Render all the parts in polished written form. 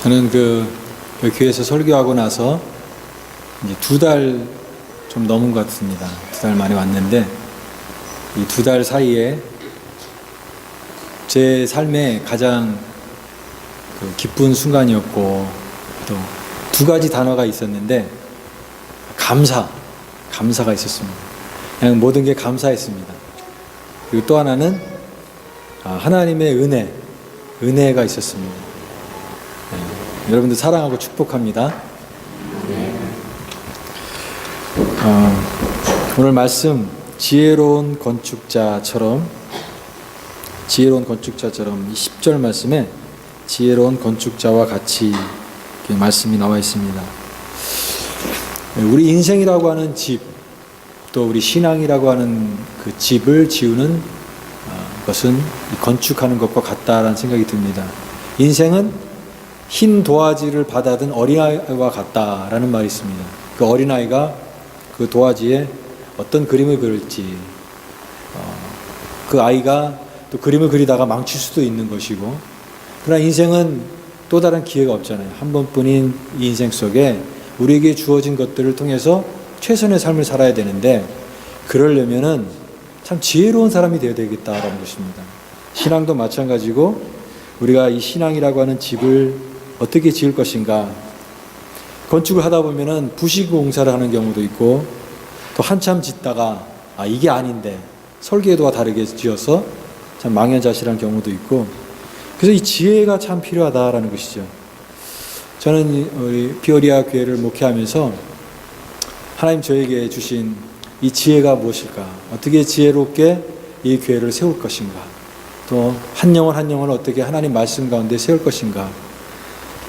저는 그 교회에서 설교하고 나서 이제 2달 좀 넘은 것 같습니다. 2달 만에 왔는데 이 2달 사이에 제 삶에 가장 그 기쁜 순간이었고 또 2가지 단어가 있었는데 감사가 있었습니다. 그냥 모든 게 감사했습니다. 그리고 또 하나는 하나님의 은혜가 있었습니다. 네, 여러분들 사랑하고 축복합니다. 네. 오늘 말씀 지혜로운 건축자처럼 이 10절 말씀에 지혜로운 건축자와 같이 말씀이 나와 있습니다. 우리 인생이라고 하는 집, 또 우리 신앙이라고 하는 그 집을 지우는 것은 건축하는 것과 같다라는 생각이 듭니다. 인생은 흰 도화지를 받아든 어린아이와 같다라는 말이 있습니다. 그 어린아이가 그 도화지에 어떤 그림을 그릴지, 그 아이가 또 그림을 그리다가 망칠 수도 있는 것이고, 그러나 인생은 또 다른 기회가 없잖아요. 한 번뿐인 이 인생 속에 우리에게 주어진 것들을 통해서 최선의 삶을 살아야 되는데, 그러려면은 참 지혜로운 사람이 되어야 되겠다라는 것입니다. 신앙도 마찬가지고 우리가 이 신앙이라고 하는 집을 어떻게 지을 것인가, 건축을 하다 보면은 부실공사를 하는 경우도 있고, 또 한참 짓다가 이게 아닌데 설계도와 다르게 지어서 참 망연자실한 경우도 있고, 그래서 이 지혜가 참 필요하다라는 것이죠. 저는 우리 비오리아 교회를 목회하면서 하나님 저에게 주신 이 지혜가 무엇일까? 어떻게 지혜롭게 이 교회를 세울 것인가? 또 한 영혼 한 영혼을 어떻게 하나님 말씀 가운데 세울 것인가?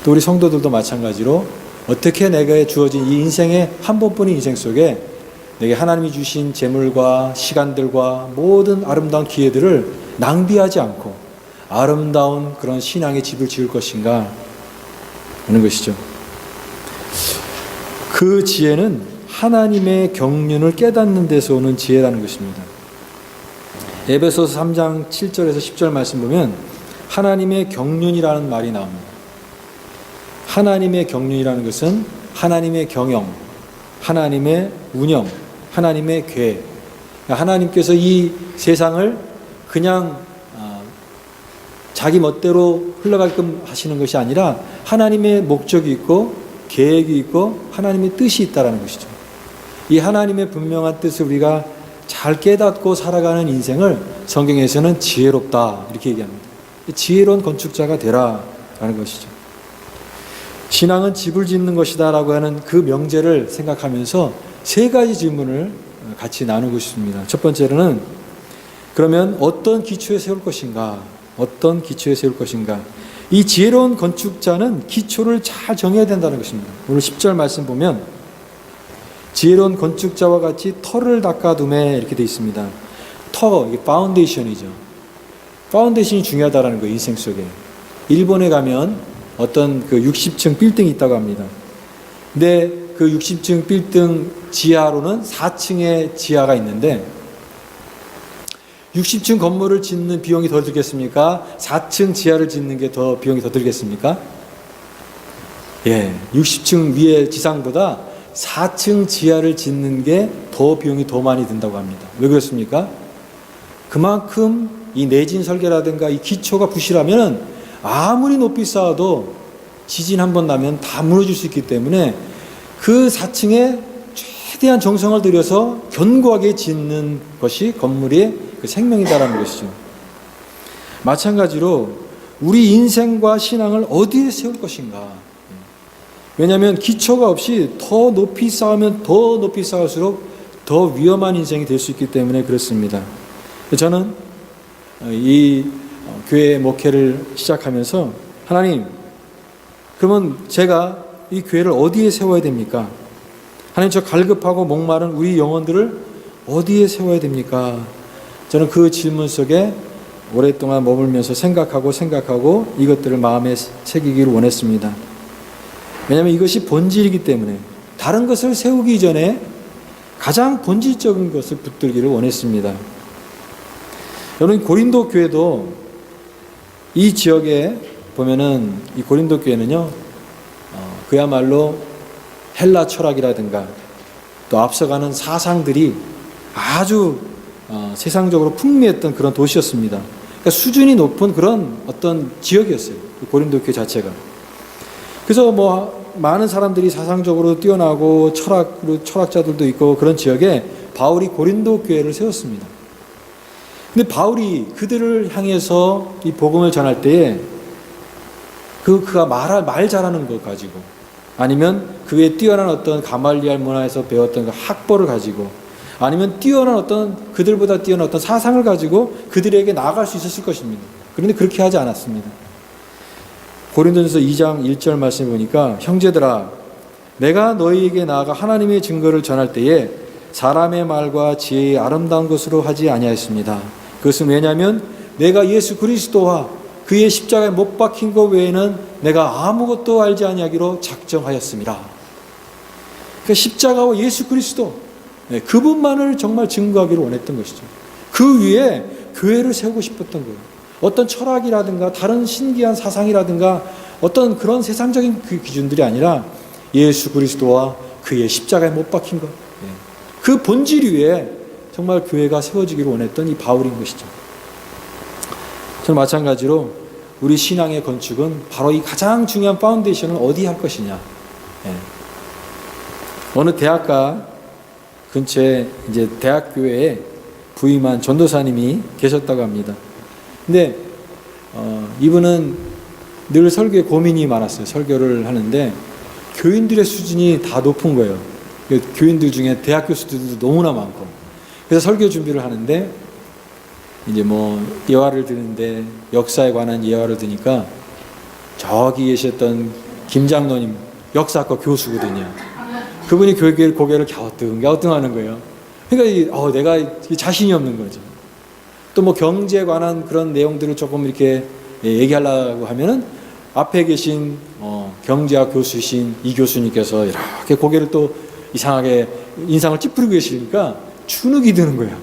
또 우리 성도들도 마찬가지로 어떻게 내게 주어진 이 인생의 한 번뿐인 인생 속에 내게 하나님이 주신 재물과 시간들과 모든 아름다운 기회들을 낭비하지 않고 아름다운 그런 신앙의 집을 지을 것인가 하는 것이죠. 그 지혜는 하나님의 경륜을 깨닫는 데서 오는 지혜라는 것입니다. 에베소서 3장 7절에서 10절 말씀 보면 하나님의 경륜이라는 말이 나옵니다. 하나님의 경륜이라는 것은 하나님의 경영, 하나님의 운영, 하나님의 계획. 하나님께서 이 세상을 그냥 자기 멋대로 흘러가게끔 하시는 것이 아니라 하나님의 목적이 있고 계획이 있고 하나님의 뜻이 있다는 것이죠. 이 하나님의 분명한 뜻을 우리가 잘 깨닫고 살아가는 인생을 성경에서는 지혜롭다 이렇게 얘기합니다. 지혜로운 건축자가 되라라는 것이죠. 신앙은 집을 짓는 것이다 라고 하는 그 명제를 생각하면서 3가지 질문을 같이 나누고 싶습니다. 첫 번째로는 그러면 어떤 기초에 세울 것인가? 어떤 기초에 세울 것인가? 이 지혜로운 건축자는 기초를 잘 정해야 된다는 것입니다. 오늘 10절 말씀 보면 지혜로운 건축자와 같이 터를 닦아둠에 이렇게 되어 있습니다. 터, 이게 파운데이션이죠. 파운데이션이 중요하다는 거예요. 인생 속에. 일본에 가면 어떤 그 60층 빌딩이 있다고 합니다. 근데 그 60층 빌딩 지하로는 4층의 지하가 있는데 60층 건물을 짓는 비용이 더 들겠습니까? 4층 지하를 짓는 게 더 비용이 더 들겠습니까? 예, 60층 위에 지상보다 4층 지하를 짓는 게 더 비용이 더 많이 든다고 합니다. 왜 그렇습니까? 그만큼 이 내진 설계라든가 이 기초가 부실하면 아무리 높이 쌓아도 지진 한 번 나면 다 무너질 수 있기 때문에 그 4층에 최대한 정성을 들여서 견고하게 짓는 것이 건물의 그 생명이다라는 것이죠. 마찬가지로 우리 인생과 신앙을 어디에 세울 것인가? 왜냐하면 기초가 없이 더 높이 쌓으면 더 높이 쌓을수록 더 위험한 인생이 될 수 있기 때문에 그렇습니다. 저는 이 교회 목회를 시작하면서 하나님, 그러면 제가 이 교회를 어디에 세워야 됩니까? 하나님, 저 갈급하고 목마른 우리 영혼들을 어디에 세워야 됩니까? 저는 그 질문 속에 오랫동안 머물면서 생각하고 이것들을 마음에 새기기를 원했습니다. 왜냐하면 이것이 본질이기 때문에 다른 것을 세우기 전에 가장 본질적인 것을 붙들기를 원했습니다. 여러분, 고린도 교회도 이 지역에 보면은 이 고린도 교회는요, 그야말로 헬라 철학이라든가 또 앞서가는 사상들이 아주 세상적으로 풍미했던 그런 도시였습니다. 그러니까 수준이 높은 그런 어떤 지역이었어요. 고린도 교회 자체가. 그래서 많은 사람들이 사상적으로 뛰어나고 철학자들도 있고 그런 지역에 바울이 고린도 교회를 세웠습니다. 근데 바울이 그들을 향해서 이 복음을 전할 때에 그가 말 잘하는 것 가지고 아니면 그의 뛰어난 어떤 가말리알 문화에서 배웠던 그 학벌을 가지고 아니면 뛰어난 어떤 그들보다 뛰어난 어떤 사상을 가지고 그들에게 나아갈 수 있었을 것입니다. 그런데 그렇게 하지 않았습니다. 고린도전서 2장 1절 말씀을 보니까 형제들아 내가 너희에게 나아가 하나님의 증거를 전할 때에 사람의 말과 지혜의 아름다운 것으로 하지 아니하였습니다. 그것은 왜냐하면 내가 예수 그리스도와 그의 십자가에 못 박힌 것 외에는 내가 아무것도 알지 아니하기로 작정하였습니다. 그러니까 십자가와 예수 그리스도 그분만을 정말 증거하기를 원했던 것이죠. 그 위에 교회를 세우고 싶었던 거예요. 어떤 철학이라든가 다른 신기한 사상이라든가 어떤 그런 세상적인 그 기준들이 아니라 예수 그리스도와 그의 십자가에 못 박힌 것, 그 본질 위에 정말 교회가 세워지기를 원했던 이 바울인 것이죠. 저는 마찬가지로 우리 신앙의 건축은 바로 이 가장 중요한 파운데이션을 어디 할 것이냐. 어느 대학가 근처에 이제 대학교회에 부임한 전도사님이 계셨다고 합니다. 근데 이분은 늘 설교에 고민이 많았어요. 설교를 하는데 교인들의 수준이 다 높은 거예요. 교인들 중에 대학 교수들도 너무나 많고. 그래서 설교 준비를 하는데 이제 예화를 드는데 역사에 관한 예화를 드니까 저기 계셨던 김장로님 역사학과 교수거든요. 그분이 고개를 갸우뚱하는 거예요. 그러니까 내가 자신이 없는 거죠. 또 경제에 관한 그런 내용들을 조금 이렇게 얘기하려고 하면은 앞에 계신 경제학 교수이신 이 교수님께서 이렇게 고개를 또 이상하게 인상을 찌푸리고 계시니까 주눅이 드는 거예요.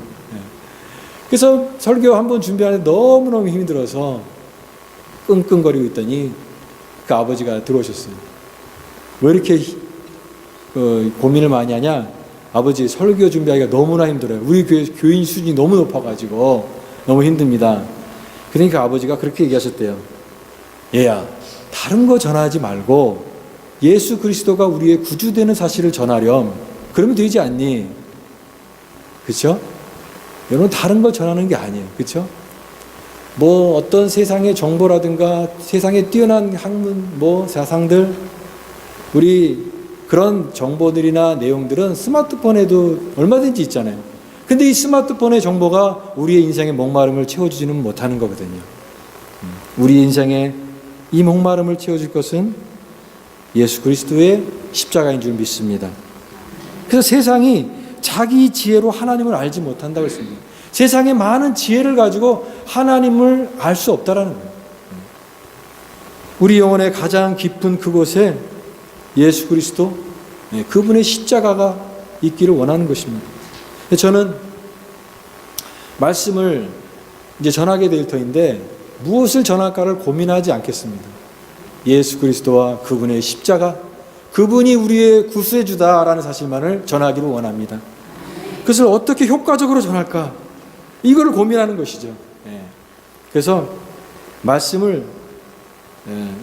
그래서 설교 한번 준비하는데 너무너무 힘이 들어서 끙끙거리고 있더니 그 아버지가 들어오셨어요. 왜 이렇게 고민을 많이 하냐? 아버지 설교 준비하기가 너무나 힘들어요. 우리 교인 수준이 너무 높아가지고 너무 힘듭니다. 그러니까 아버지가 그렇게 얘기하셨대요. 얘야, 다른 거 전하지 말고 예수 그리스도가 우리의 구주되는 사실을 전하렴. 그러면 되지 않니? 그렇죠? 여러분 다른 거 전하는 게 아니에요. 그렇죠? 어떤 세상의 정보라든가 세상에 뛰어난 학문 사상들 우리 그런 정보들이나 내용들은 스마트폰에도 얼마든지 있잖아요. 근데 이 스마트폰의 정보가 우리의 인생의 목마름을 채워주지는 못하는 거거든요. 우리 인생의 이 목마름을 채워줄 것은 예수 그리스도의 십자가인 줄 믿습니다. 그래서 세상이 자기 지혜로 하나님을 알지 못한다고 했습니다. 세상에 많은 지혜를 가지고 하나님을 알 수 없다라는 거예요. 우리 영혼의 가장 깊은 그곳에 예수 그리스도, 그분의 십자가가 있기를 원하는 것입니다. 저는 말씀을 이제 전하게 될 터인데 무엇을 전할까를 고민하지 않겠습니다. 예수 그리스도와 그분의 십자가, 그분이 우리의 구수해주다라는 사실만을 전하기를 원합니다. 그것을 어떻게 효과적으로 전할까? 이거를 고민하는 것이죠. 그래서 말씀을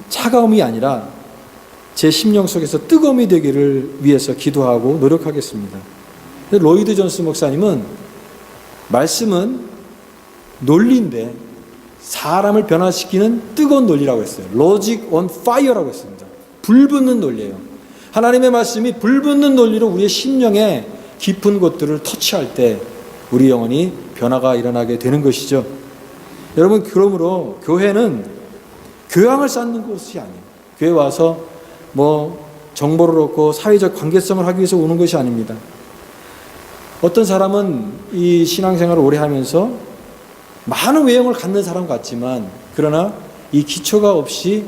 차가움이 아니라 제 심령 속에서 뜨거움이 되기를 위해서 기도하고 노력하겠습니다. 로이드 존스 목사님은 말씀은 논리인데 사람을 변화시키는 뜨거운 논리라고 했어요. Logic on fire라고 했습니다. 불붙는 논리예요. 하나님의 말씀이 불붙는 논리로 우리의 심령에 깊은 곳들을 터치할 때 우리 영혼이 변화가 일어나게 되는 것이죠. 여러분, 그러므로 교회는 교양을 쌓는 곳이 아니에요. 교회 와서 정보를 얻고 사회적 관계성을 하기 위해서 오는 것이 아닙니다. 어떤 사람은 이 신앙생활을 오래 하면서 많은 외형을 갖는 사람 같지만 그러나 이 기초가 없이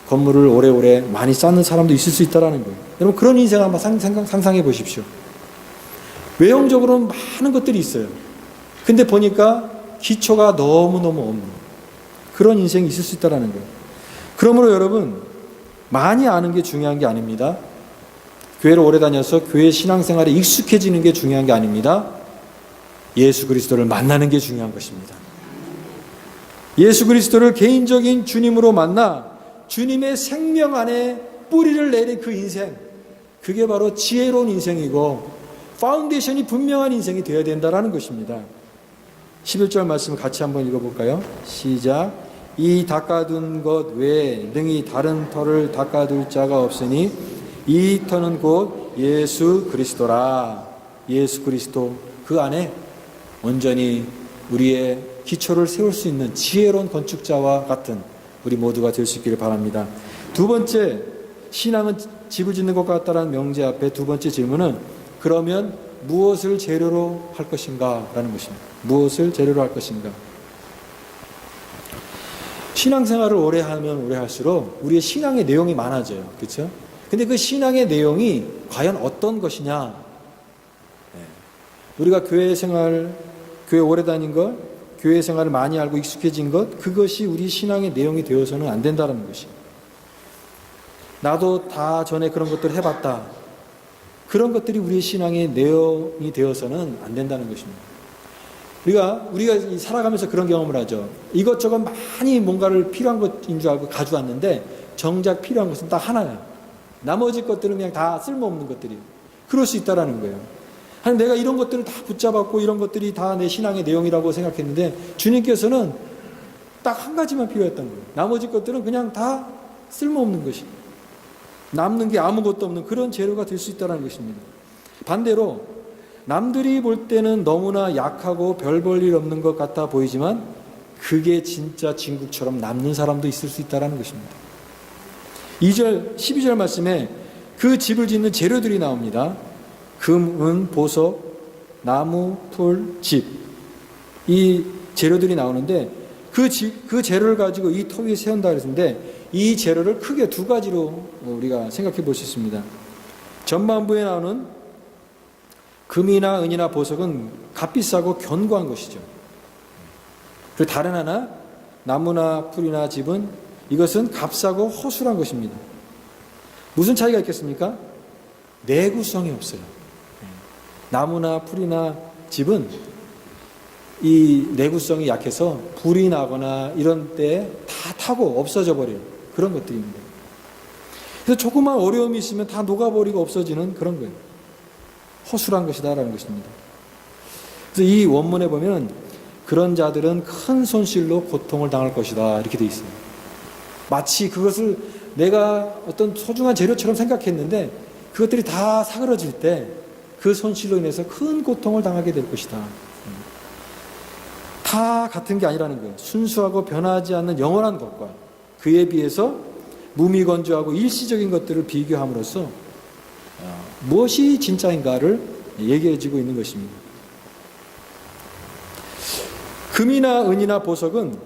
건물을 오래오래 많이 쌓는 사람도 있을 수 있다는 거예요. 여러분, 그런 인생 한번 상상해 보십시오. 외형적으로는 많은 것들이 있어요. 근데 보니까 기초가 너무너무 없는 그런 인생이 있을 수 있다는 거예요. 그러므로 여러분, 많이 아는 게 중요한 게 아닙니다. 교회를 오래 다녀서 교회 신앙생활에 익숙해지는 게 중요한 게 아닙니다. 예수 그리스도를 만나는 게 중요한 것입니다. 예수 그리스도를 개인적인 주님으로 만나 주님의 생명 안에 뿌리를 내린 그 인생, 그게 바로 지혜로운 인생이고 파운데이션이 분명한 인생이 되어야 된다는 것입니다. 11절 말씀을 같이 한번 읽어볼까요? 시작. 이 닦아둔 것 외에 능히 다른 터를 닦아둘 자가 없으니 이 터는 곧 예수 그리스도라. 예수 그리스도, 그 안에 온전히 우리의 기초를 세울 수 있는 지혜로운 건축자와 같은 우리 모두가 될 수 있기를 바랍니다. 두 번째, 신앙은 집을 짓는 것 같다라는 명제 앞에 두 번째 질문은 그러면 무엇을 재료로 할 것인가? 라는 것입니다. 무엇을 재료로 할 것인가? 신앙생활을 오래 하면 오래 할수록 우리의 신앙의 내용이 많아져요. 그렇죠? 근데 그 신앙의 내용이 과연 어떤 것이냐? 우리가 교회 생활, 교회 오래 다닌 것, 교회 생활을 많이 알고 익숙해진 것, 그것이 우리 신앙의 내용이 되어서는 안 된다는 것이에요. 나도 다 전에 그런 것들을 해봤다. 그런 것들이 우리의 신앙의 내용이 되어서는 안 된다는 것입니다. 우리가 살아가면서 그런 경험을 하죠. 이것저것 많이 뭔가를 필요한 것인 줄 알고 가져왔는데 정작 필요한 것은 딱 하나야. 나머지 것들은 그냥 다 쓸모없는 것들이에요. 그럴 수 있다라는 거예요. 아니, 내가 이런 것들을 다 붙잡았고 이런 것들이 다 내 신앙의 내용이라고 생각했는데 주님께서는 딱 한 가지만 필요했던 거예요. 나머지 것들은 그냥 다 쓸모없는 것이에요. 남는 게 아무것도 없는 그런 재료가 될 수 있다는 것입니다. 반대로 남들이 볼 때는 너무나 약하고 별 볼 일 없는 것 같아 보이지만 그게 진짜 진국처럼 남는 사람도 있을 수 있다는 것입니다. 2절, 12절 말씀에 그 집을 짓는 재료들이 나옵니다. 금, 은, 보석, 나무, 풀, 집. 이 재료들이 나오는데 그 재료를 가지고 이 터 위에 세운다 그랬는데 이 재료를 크게 두 가지로 우리가 생각해 볼 수 있습니다. 전반부에 나오는 금이나 은이나 보석은 값비싸고 견고한 것이죠. 그리고 다른 하나, 나무나 풀이나 집은 이것은 값싸고 허술한 것입니다. 무슨 차이가 있겠습니까? 내구성이 없어요. 나무나 풀이나 집은 이 내구성이 약해서 불이 나거나 이런 때 다 타고 없어져 버려요. 그런 것들입니다. 그래서 조그만 어려움이 있으면 다 녹아버리고 없어지는 그런 거예요. 허술한 것이다라는 것입니다. 그래서 이 원문에 보면 그런 자들은 큰 손실로 고통을 당할 것이다 이렇게 돼 있어요. 마치 그것을 내가 어떤 소중한 재료처럼 생각했는데 그것들이 다 사그러질 때 그 손실로 인해서 큰 고통을 당하게 될 것이다. 다 같은 게 아니라는 거예요. 순수하고 변하지 않는 영원한 것과 그에 비해서 무미건조하고 일시적인 것들을 비교함으로써 무엇이 진짜인가를 얘기해주고 있는 것입니다. 금이나 은이나 보석은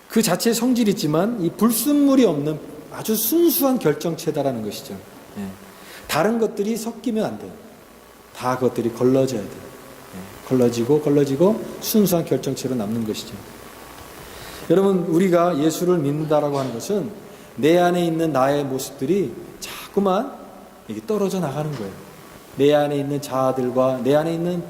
그 자체의 성질이 있지만 이 불순물이 없는 아주 순수한 결정체다라는 것이죠. 다른 것들이 섞이면 안 돼요. 다 그것들이 걸러져야 돼요. 걸러지고 순수한 결정체로 남는 것이죠. 여러분, 우리가 예수를 믿는다라고 하는 것은 내 안에 있는 나의 모습들이 자꾸만 이게 떨어져 나가는 거예요. 내 안에 있는 자아들과 내 안에 있는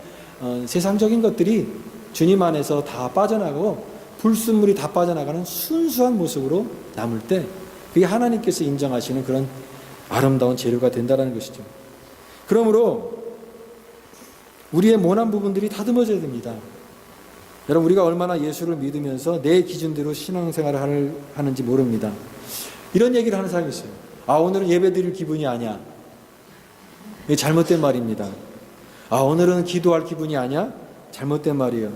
세상적인 것들이 주님 안에서 다 빠져나가고 불순물이 다 빠져나가는 순수한 모습으로 남을 때 그게 하나님께서 인정하시는 그런 아름다운 재료가 된다는 것이죠. 그러므로 우리의 모난 부분들이 다듬어져야 됩니다. 여러분, 우리가 얼마나 예수를 믿으면서 내 기준대로 신앙생활을 하는지 모릅니다. 이런 얘기를 하는 사람이 있어요. 오늘은 예배 드릴 기분이 아니야. 이게 잘못된 말입니다. 오늘은 기도할 기분이 아니야. 잘못된 말이에요.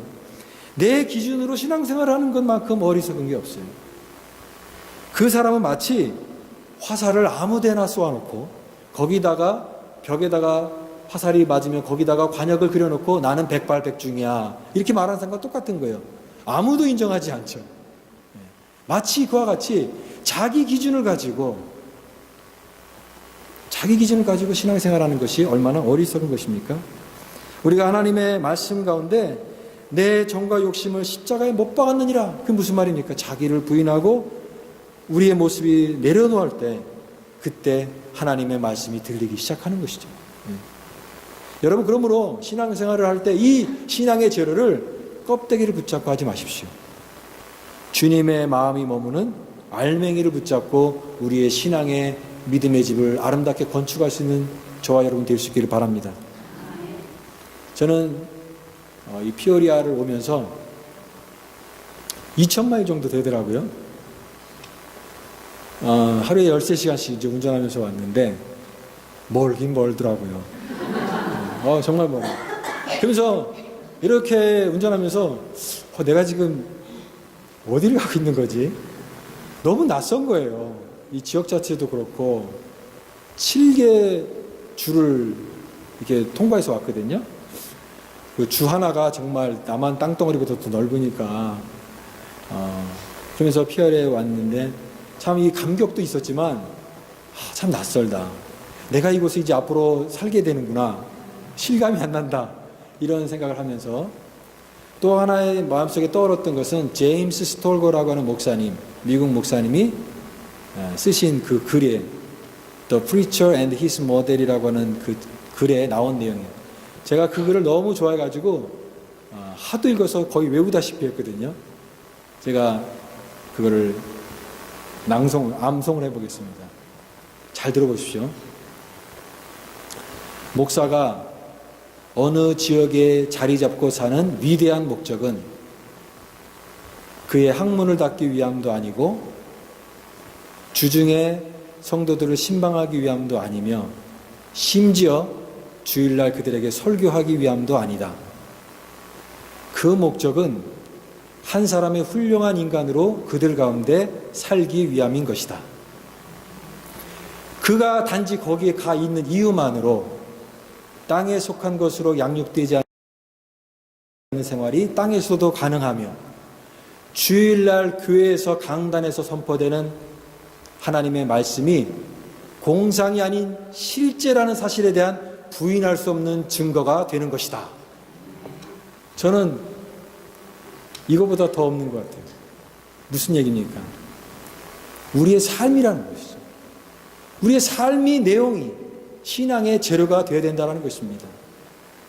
내 기준으로 신앙생활을 하는 것만큼 어리석은 게 없어요. 그 사람은 마치 화살을 아무 데나 쏘아놓고 거기다가 벽에다가 화살이 맞으면 거기다가 관역을 그려놓고 나는 백발백중이야 이렇게 말하는 사람과 똑같은 거예요. 아무도 인정하지 않죠. 마치 그와 같이 자기 기준을 가지고 신앙생활하는 것이 얼마나 어리석은 것입니까? 우리가 하나님의 말씀 가운데 내 정과 욕심을 십자가에 못 박았느니라. 그게 무슨 말입니까? 자기를 부인하고 우리의 모습이 내려놓을 때 그때 하나님의 말씀이 들리기 시작하는 것이죠. 여러분, 그러므로 신앙생활을 할 때 이 신앙의 재료를 껍데기를 붙잡고 하지 마십시오. 주님의 마음이 머무는 알맹이를 붙잡고 우리의 신앙의 믿음의 집을 아름답게 건축할 수 있는 저와 여러분 될 수 있기를 바랍니다. 저는 이 피오리아를 오면서 2,000마일 정도 되더라고요. 하루에 13시간씩 이제 운전하면서 왔는데 멀긴 멀더라고요. 정말 멀어요. 그러면서 이렇게 운전하면서 내가 지금 어디를 가고 있는 거지? 너무 낯선 거예요. 이 지역 자체도 그렇고 7개 주를 이렇게 통과해서 왔거든요. 그 주 하나가 정말 남한 땅덩어리보다 더 넓으니까 그러면서 피어레에 왔는데 참 이 감격도 있었지만 참 낯설다. 내가 이곳에 이제 앞으로 살게 되는구나. 실감이 안 난다. 이런 생각을 하면서 또 하나의 마음속에 떠올랐던 것은 제임스 스톨거라고 하는 목사님, 미국 목사님이 쓰신 그 글에 The Preacher and His Model이라고 하는 그 글에 나온 내용이에요. 제가 그 글을 너무 좋아해가지고 하도 읽어서 거의 외우다시피 했거든요. 제가 그거를 암송을 해보겠습니다. 잘 들어보십시오. 목사가 어느 지역에 자리 잡고 사는 위대한 목적은 그의 학문을 닦기 위함도 아니고 주중에 성도들을 신방하기 위함도 아니며 심지어 주일날 그들에게 설교하기 위함도 아니다. 그 목적은 한 사람의 훌륭한 인간으로 그들 가운데 살기 위함인 것이다. 그가 단지 거기에 가 있는 이유만으로 땅에 속한 것으로 양육되지 않는 생활이 땅에서도 가능하며 주일날 교회에서 강단에서 선포되는 하나님의 말씀이 공상이 아닌 실제라는 사실에 대한 부인할 수 없는 증거가 되는 것이다. 저는 이거보다 더 없는 것 같아요. 무슨 얘기입니까? 우리의 삶이라는 것이죠. 우리의 삶이 내용이 신앙의 재료가 되어야 된다는 것입니다.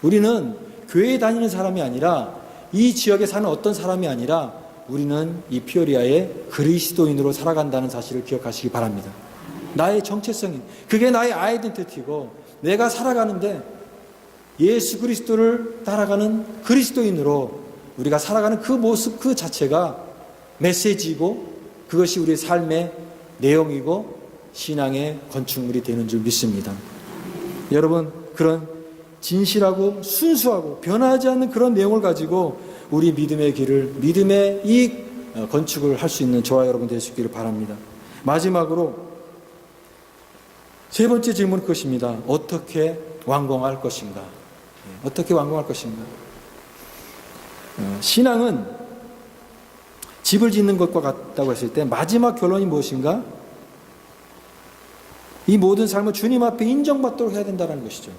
우리는 교회에 다니는 사람이 아니라 이 지역에 사는 어떤 사람이 아니라 우리는 이 피오리아의 그리스도인으로 살아간다는 사실을 기억하시기 바랍니다. 나의 정체성이, 그게 나의 아이덴티티고 내가 살아가는데 예수 그리스도를 따라가는 그리스도인으로 우리가 살아가는 그 모습 그 자체가 메시지이고 그것이 우리의 삶의 내용이고 신앙의 건축물이 되는 줄 믿습니다. 여러분, 그런 진실하고 순수하고 변하지 않는 그런 내용을 가지고 우리 믿음의 길을, 믿음의 이 건축을 할 수 있는 저와 여러분 될 수 있기를 바랍니다. 마지막으로 세 번째 질문은 그것입니다. 어떻게 완공할 것인가? 어떻게 완공할 것인가? 신앙은 집을 짓는 것과 같다고 했을 때 마지막 결론이 무엇인가? 이 모든 삶을 주님 앞에 인정받도록 해야 된다는 것이죠.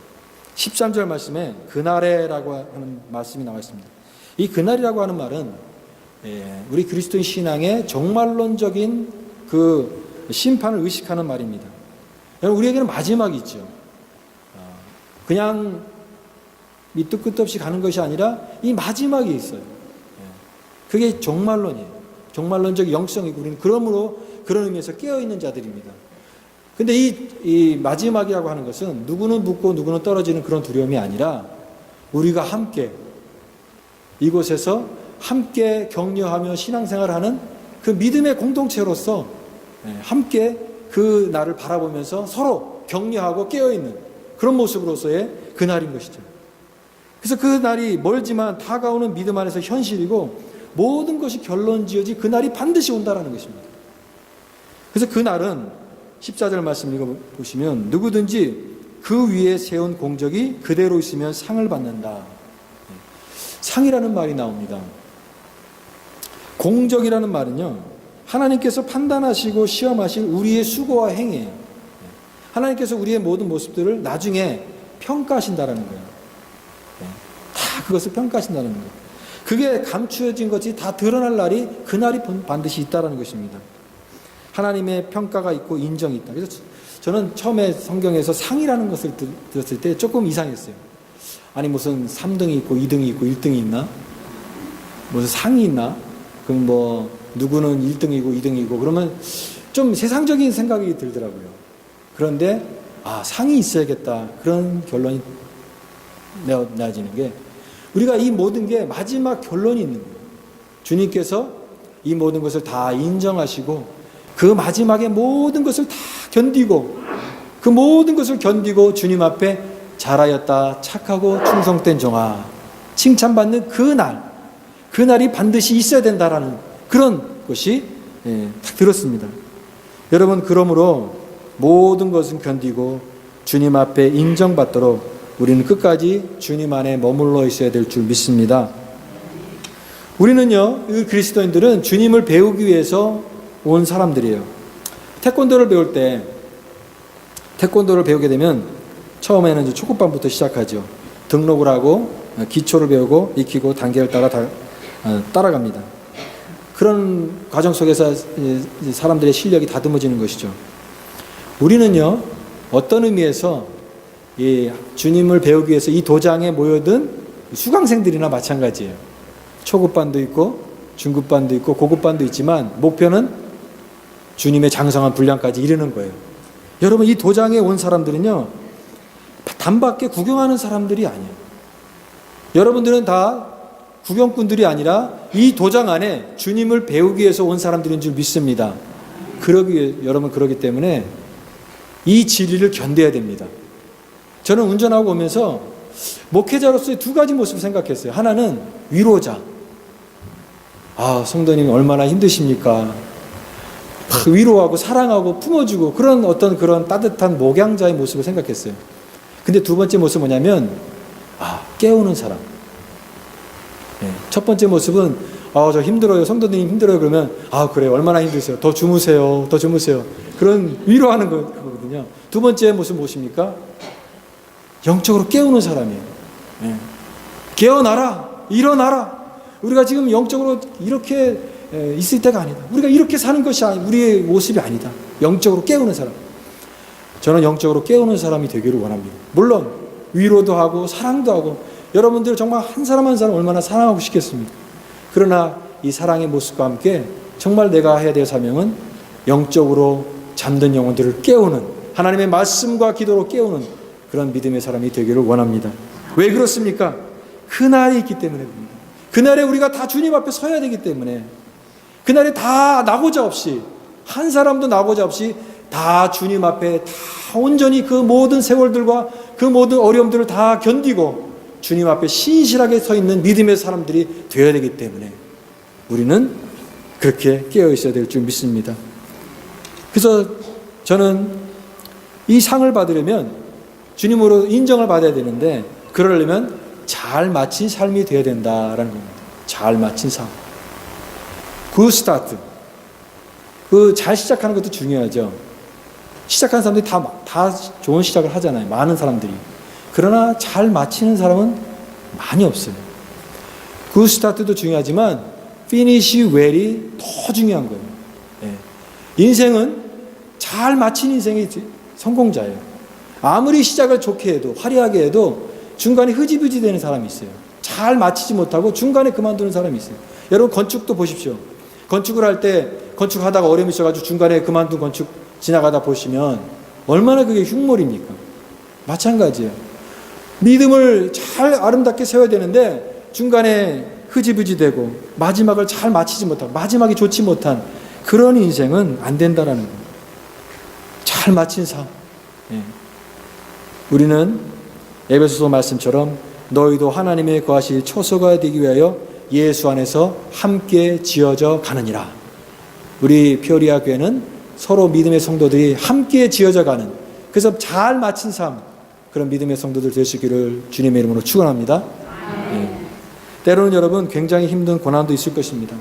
13절 말씀에 그날에라고 하는 말씀이 나와 있습니다. 이 그날이라고 하는 말은 우리 그리스도인 신앙의 종말론적인 그 심판을 의식하는 말입니다. 여러분, 우리에게는 마지막이 있죠. 그냥 밑도 끝도 없이 가는 것이 아니라 이 마지막이 있어요. 그게 종말론이에요. 종말론적 영성이고 우리는 그러므로 그런 의미에서 깨어있는 자들입니다. 근데 이 마지막이라고 하는 것은 누구는 붙고 누구는 떨어지는 그런 두려움이 아니라 우리가 함께 이곳에서 함께 격려하며 신앙생활하는 그 믿음의 공동체로서 함께 그 날을 바라보면서 서로 격려하고 깨어있는 그런 모습으로서의 그날인 것이죠. 그래서 그 날이 멀지만 다가오는 믿음 안에서 현실이고 모든 것이 결론지어지 그 날이 반드시 온다라는 것입니다. 그래서 그 날은 14절 말씀 읽어보시면 누구든지 그 위에 세운 공적이 그대로 있으면 상을 받는다. 상이라는 말이 나옵니다. 공적이라는 말은요, 하나님께서 판단하시고 시험하실 우리의 수고와 행위예요. 하나님께서 우리의 모든 모습들을 나중에 평가하신다라는 거예요. 다 그것을 평가하신다는 거예요. 그게 감추어진 것이 다 드러날 날이 그날이 반드시 있다라는 것입니다. 하나님의 평가가 있고 인정이 있다. 그래서 저는 처음에 성경에서 상이라는 것을 들었을 때 조금 이상했어요. 아니 무슨 3등이 있고 2등이 있고 1등이 있나? 무슨 상이 있나? 그럼 뭐 누구는 1등이고 2등이고 그러면 좀 세상적인 생각이 들더라고요. 그런데 상이 있어야겠다. 그런 결론이 내어지는 게 우리가 이 모든 게 마지막 결론이 있는 거예요. 주님께서 이 모든 것을 다 인정하시고 그 마지막에 모든 것을 다 견디고 그 모든 것을 견디고 주님 앞에 잘하였다 착하고 충성된 종아 칭찬받는 그날이 반드시 있어야 된다라는 그런 것이 딱 들었습니다. 여러분 그러므로 모든 것은 견디고 주님 앞에 인정받도록 우리는 끝까지 주님 안에 머물러 있어야 될 줄 믿습니다. 우리는요, 이 그리스도인들은 주님을 배우기 위해서 온 사람들이에요. 태권도를 배우게 되면 처음에는 이제 초급반부터 시작하죠. 등록을 하고 기초를 배우고 익히고 단계를 따라갑니다. 그런 과정 속에서 사람들의 실력이 다듬어지는 것이죠. 우리는요, 어떤 의미에서 이 주님을 배우기 위해서 이 도장에 모여든 수강생들이나 마찬가지예요. 초급반도 있고 중급반도 있고 고급반도 있지만 목표는 주님의 장성한 분량까지 이르는 거예요. 여러분 이 도장에 온 사람들은요 단밖에 구경하는 사람들이 아니에요. 여러분들은 다 구경꾼들이 아니라 이 도장 안에 주님을 배우기 위해서 온 사람들인 줄 믿습니다. 여러분 그러기 때문에 이 진리를 견뎌야 됩니다. 저는 운전하고 오면서 목회자로서의 두 가지 모습을 생각했어요. 하나는 위로자. 성도님 얼마나 힘드십니까? 위로하고 사랑하고 품어주고 그런 따뜻한 목양자의 모습을 생각했어요. 근데 두 번째 모습은 뭐냐면 깨우는 사람. 첫 번째 모습은 저 힘들어요. 성도님 힘들어요. 그러면 그래요. 얼마나 힘드세요. 더 주무세요. 그런 위로하는 거거든요. 두 번째 모습 무엇입니까? 영적으로 깨우는 사람이에요. 깨어나라. 일어나라. 우리가 지금 영적으로 이렇게 있을 때가 아니다. 우리가 이렇게 사는 것이 우리의 모습이 아니다. 영적으로 깨우는 사람. 저는 영적으로 깨우는 사람이 되기를 원합니다. 물론 위로도 하고 사랑도 하고 여러분들 정말 한 사람 한 사람 얼마나 사랑하고 싶겠습니까? 그러나 이 사랑의 모습과 함께 정말 내가 해야 될 사명은 영적으로 잠든 영혼들을 깨우는 하나님의 말씀과 기도로 깨우는 그런 믿음의 사람이 되기를 원합니다. 왜 그렇습니까? 그날이 있기 때문에 그럽니다. 그날에 우리가 다 주님 앞에 서야 되기 때문에 그날에 다 나고자 없이 한 사람도 나고자 없이 다 주님 앞에 다 온전히 그 모든 세월들과 그 모든 어려움들을 다 견디고 주님 앞에 신실하게 서 있는 믿음의 사람들이 되어야 되기 때문에 우리는 그렇게 깨어 있어야 될 줄 믿습니다. 그래서 저는 이 상을 받으려면 주님으로 인정을 받아야 되는데 그러려면 잘 마친 삶이 되어야 된다라는 겁니다. 잘 마친 삶. 굿 스타트. 잘 시작하는 것도 중요하죠. 시작하는 사람들이 다 좋은 시작을 하잖아요. 많은 사람들이. 그러나 잘 마치는 사람은 많이 없어요. 굿 스타트도 중요하지만 finish well이 더 중요한 거예요. 인생은 잘 마친 인생이 성공자예요. 아무리 시작을 좋게 해도 화려하게 해도 중간에 흐지부지 되는 사람이 있어요. 잘 마치지 못하고 중간에 그만두는 사람이 있어요. 여러분 건축도 보십시오. 건축을 할 때 건축하다가 어려움이 있어가지고 중간에 그만둔 건축 지나가다 보시면 얼마나 그게 흉물입니까? 마찬가지예요. 믿음을 잘 아름답게 세워야 되는데 중간에 흐지부지 되고 마지막을 잘 마치지 못하고 마지막이 좋지 못한 그런 인생은 안 된다라는 거예요. 잘 마친 삶. 우리는 에베소서 말씀처럼 너희도 하나님의 거하실 처소가 되기 위하여 예수 안에서 함께 지어져 가느니라. 우리 피오리아 교회는 서로 믿음의 성도들이 함께 지어져 가는 그래서 잘 마친 삶 그런 믿음의 성도들 되시기를 주님의 이름으로 축원합니다. 때로는 여러분 굉장히 힘든 고난도 있을 것입니다.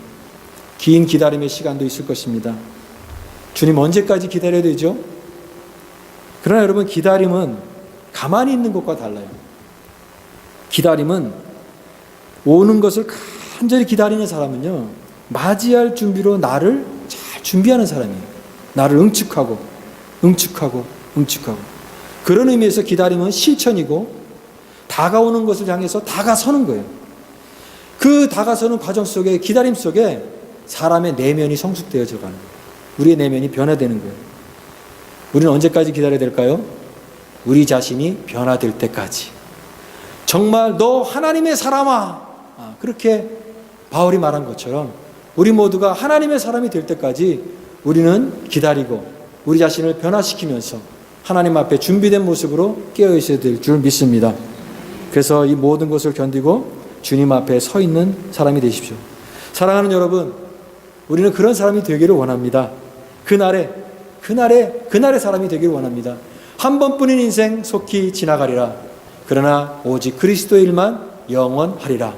긴 기다림의 시간도 있을 것입니다. 주님 언제까지 기다려야 되죠? 그러나 여러분 기다림은 가만히 있는 것과 달라요. 기다림은 오는 것을 간절히 기다리는 사람은요 맞이할 준비로 나를 잘 준비하는 사람이에요. 나를 응축하고 그런 의미에서 기다림은 실천이고 다가오는 것을 향해서 다가서는 거예요. 그 다가서는 과정 속에, 기다림 속에 사람의 내면이 성숙되어져 가는 거예요. 우리의 내면이 변화되는 거예요. 우리는 언제까지 기다려야 될까요? 우리 자신이 변화될 때까지. 정말 너 하나님의 사람아, 그렇게 바울이 말한 것처럼 우리 모두가 하나님의 사람이 될 때까지 우리는 기다리고 우리 자신을 변화시키면서 하나님 앞에 준비된 모습으로 깨어 있어야 될 줄 믿습니다. 그래서 이 모든 것을 견디고 주님 앞에 서 있는 사람이 되십시오. 사랑하는 여러분, 우리는 그런 사람이 되기를 원합니다. 그날의 사람이 되기를 원합니다. 한 번뿐인 인생 속히 지나가리라. 그러나 오직 그리스도의 일만 영원하리라.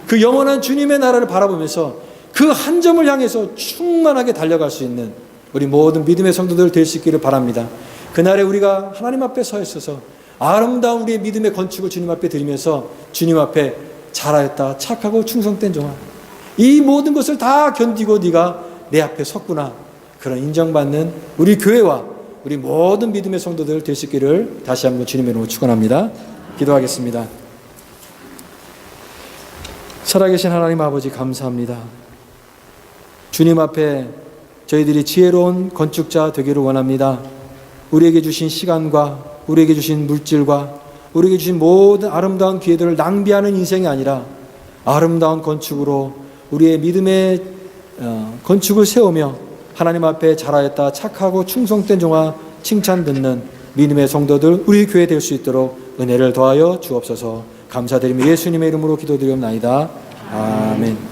그 영원한 주님의 나라를 바라보면서 그 한 점을 향해서 충만하게 달려갈 수 있는 우리 모든 믿음의 성도들 될 수 있기를 바랍니다. 그날에 우리가 하나님 앞에 서 있어서 아름다운 우리의 믿음의 건축을 주님 앞에 드리면서 주님 앞에 잘하였다, 착하고 충성된 종아, 이 모든 것을 다 견디고 네가 내 앞에 섰구나, 그런 인정받는 우리 교회와 우리 모든 믿음의 성도들 될 수 있기를 다시 한번 주님의 이름으로 축원합니다. 기도하겠습니다. 살아계신 하나님 아버지, 감사합니다. 주님 앞에 저희들이 지혜로운 건축자 되기를 원합니다. 우리에게 주신 시간과 우리에게 주신 물질과 우리에게 주신 모든 아름다운 기회들을 낭비하는 인생이 아니라 아름다운 건축으로 우리의 믿음의 건축을 세우며 하나님 앞에 잘하였다, 착하고 충성된 종아 칭찬 듣는 믿음의 성도들, 우리 교회 될 수 있도록 은혜를 더하여 주옵소서. 감사드리며 예수님의 이름으로 기도드리옵나이다. 아멘.